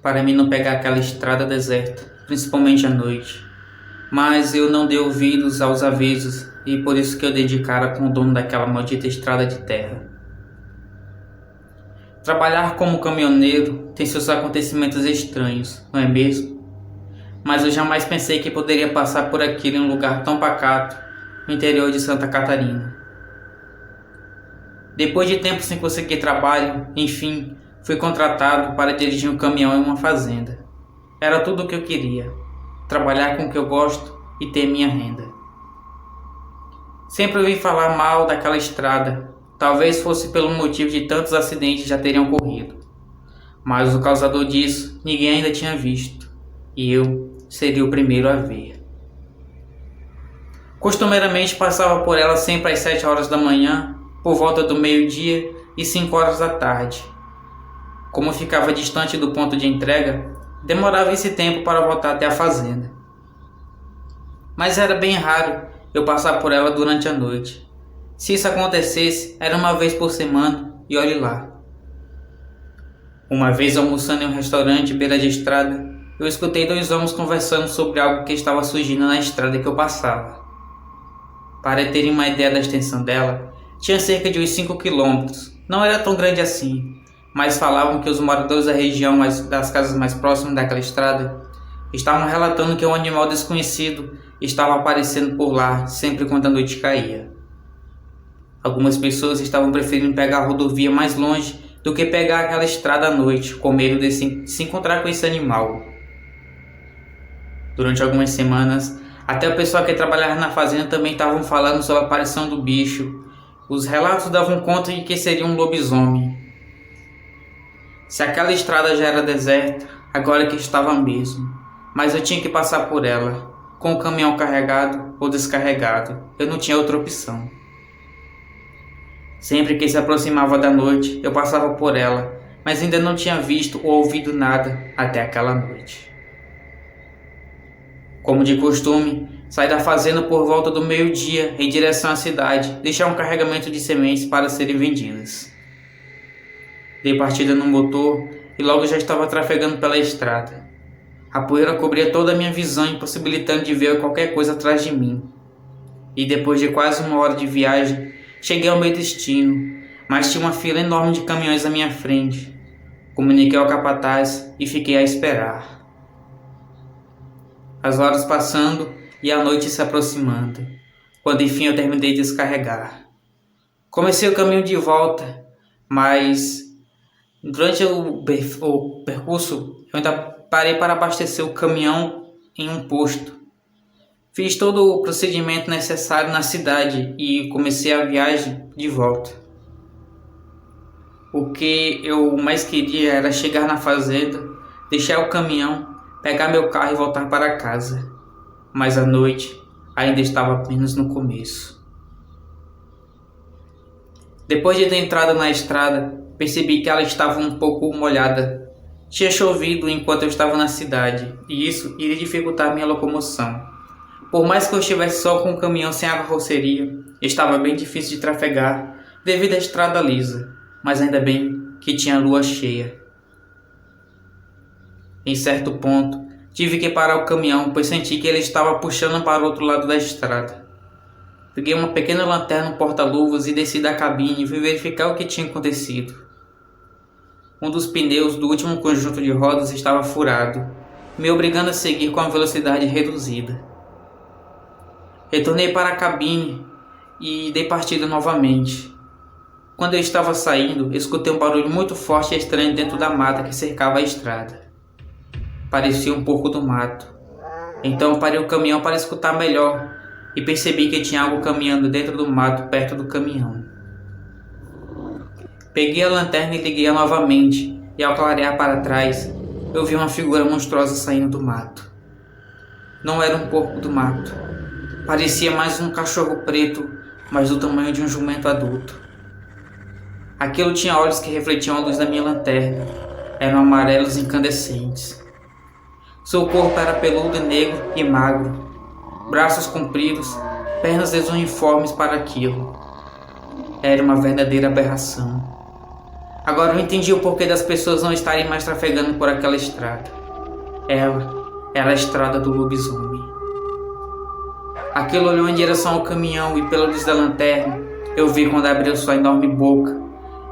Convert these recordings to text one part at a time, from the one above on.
para mim não pegar aquela estrada deserta, principalmente à noite. Mas eu não dei ouvidos aos avisos e por isso que eu dei de cara com o dono daquela maldita estrada de terra. Trabalhar como caminhoneiro tem seus acontecimentos estranhos, não é mesmo? Mas eu jamais pensei que poderia passar por aquilo em um lugar tão pacato, no interior de Santa Catarina. Depois de tempo sem conseguir trabalho, enfim, fui contratado para dirigir um caminhão em uma fazenda. Era tudo o que eu queria, trabalhar com o que eu gosto e ter minha renda. Sempre ouvi falar mal daquela estrada, talvez fosse pelo motivo de tantos acidentes já teriam ocorrido. Mas o causador disso ninguém ainda tinha visto, e eu seria o primeiro a ver. Costumeiramente passava por ela sempre às 7 horas da manhã, por volta do meio-dia e 5 horas da tarde. Como ficava distante do ponto de entrega, demorava esse tempo para voltar até a fazenda. Mas era bem raro eu passar por ela durante a noite. Se isso acontecesse, era uma vez por semana e olhe lá. Uma vez almoçando em um restaurante beira de estrada, eu escutei 2 homens conversando sobre algo que estava surgindo na estrada que eu passava. Para terem uma ideia da extensão dela, tinha cerca de uns 5 quilômetros. Não era tão grande assim, mas falavam que os moradores da região das casas mais próximas daquela estrada estavam relatando que um animal desconhecido estava aparecendo por lá sempre quando a noite caía. Algumas pessoas estavam preferindo pegar a rodovia mais longe do que pegar aquela estrada à noite, com medo de se encontrar com esse animal. Durante algumas semanas, até o pessoal que trabalhava na fazenda também estavam falando sobre a aparição do bicho. Os relatos davam conta de que seria um lobisomem. Se aquela estrada já era deserta, agora que estava mesmo. Mas eu tinha que passar por ela, com o caminhão carregado ou descarregado. Eu não tinha outra opção. Sempre que se aproximava da noite, eu passava por ela, mas ainda não tinha visto ou ouvido nada até aquela noite. Como de costume, saí da fazenda por volta do meio-dia em direção à cidade, deixar um carregamento de sementes para serem vendidas. Dei partida no motor e logo já estava trafegando pela estrada. A poeira cobria toda a minha visão, impossibilitando de ver qualquer coisa atrás de mim. E depois de quase 1 hora de viagem, cheguei ao meu destino, mas tinha uma fila enorme de caminhões à minha frente. Comuniquei ao capataz e fiquei a esperar. As horas passando e a noite se aproximando, quando enfim eu terminei de descarregar. Comecei o caminho de volta, mas durante o percurso eu ainda parei para abastecer o caminhão em um posto. Fiz todo o procedimento necessário na cidade e comecei a viagem de volta. O que eu mais queria era chegar na fazenda, deixar o caminhão, pegar meu carro e voltar para casa. Mas a noite ainda estava apenas no começo. Depois de ter entrado na estrada, percebi que ela estava um pouco molhada. Tinha chovido enquanto eu estava na cidade, e isso iria dificultar minha locomoção. Por mais que eu estivesse só com o caminhão sem a carroceria, estava bem difícil de trafegar devido à estrada lisa, mas ainda bem que tinha lua cheia. Em certo ponto, tive que parar o caminhão, pois senti que ele estava puxando para o outro lado da estrada. Peguei uma pequena lanterna no porta-luvas e desci da cabine e fui verificar o que tinha acontecido. Um dos pneus do último conjunto de rodas estava furado, me obrigando a seguir com a velocidade reduzida. Retornei para a cabine e dei partida novamente. Quando eu estava saindo, escutei um barulho muito forte e estranho dentro da mata que cercava a estrada. Parecia um porco do mato. Então parei o caminhão para escutar melhor e percebi que tinha algo caminhando dentro do mato perto do caminhão. Peguei a lanterna e liguei-a novamente, e ao clarear para trás, eu vi uma figura monstruosa saindo do mato. Não era um porco do mato. Parecia mais um cachorro preto, mas do tamanho de um jumento adulto. Aquilo tinha olhos que refletiam a luz da minha lanterna. Eram amarelos incandescentes. Seu corpo era peludo, negro e magro. Braços compridos, pernas desuniformes para aquilo. Era uma verdadeira aberração. Agora eu entendi o porquê das pessoas não estarem mais trafegando por aquela estrada. Ela era a estrada do lobisomem. Aquilo olhou em direção ao caminhão e pela luz da lanterna, eu vi quando abriu sua enorme boca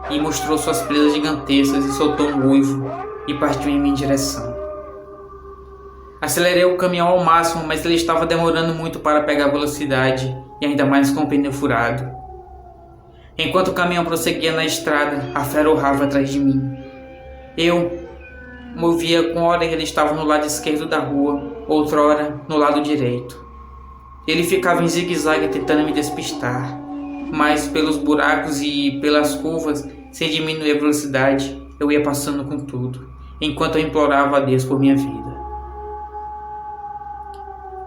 e mostrou suas presas gigantescas e soltou um uivo e partiu em minha direção. Acelerei o caminhão ao máximo, mas ele estava demorando muito para pegar velocidade e ainda mais com o pneu furado. Enquanto o caminhão prosseguia na estrada, a fera urrava atrás de mim. Eu movia com hora ele estava no lado esquerdo da rua, outrora no lado direito. Ele ficava em zigue-zague tentando me despistar, mas pelos buracos e pelas curvas, sem diminuir a velocidade, eu ia passando com tudo, enquanto eu implorava a Deus por minha vida.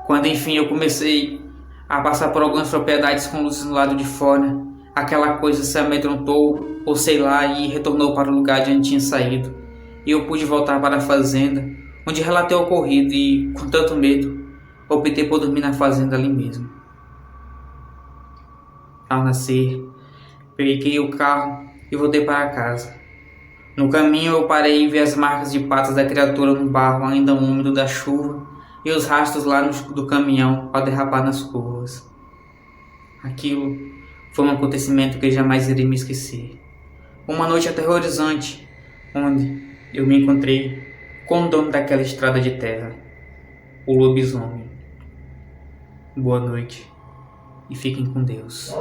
Quando enfim eu comecei a passar por algumas propriedades com luzes no lado de fora, aquela coisa se amedrontou, ou sei lá, e retornou para o lugar de onde tinha saído, e eu pude voltar para a fazenda, onde relatei o ocorrido e, com tanto medo, optei por dormir na fazenda ali mesmo. Ao nascer, peguei o carro e voltei para casa. No caminho eu parei e vi as marcas de patas da criatura no barro ainda úmido da chuva e os rastros lá do caminhão ao derrapar nas curvas. Aquilo foi um acontecimento que jamais irei me esquecer. Uma noite aterrorizante, onde eu me encontrei com o dono daquela estrada de terra, o lobisomem. Boa noite e fiquem com Deus.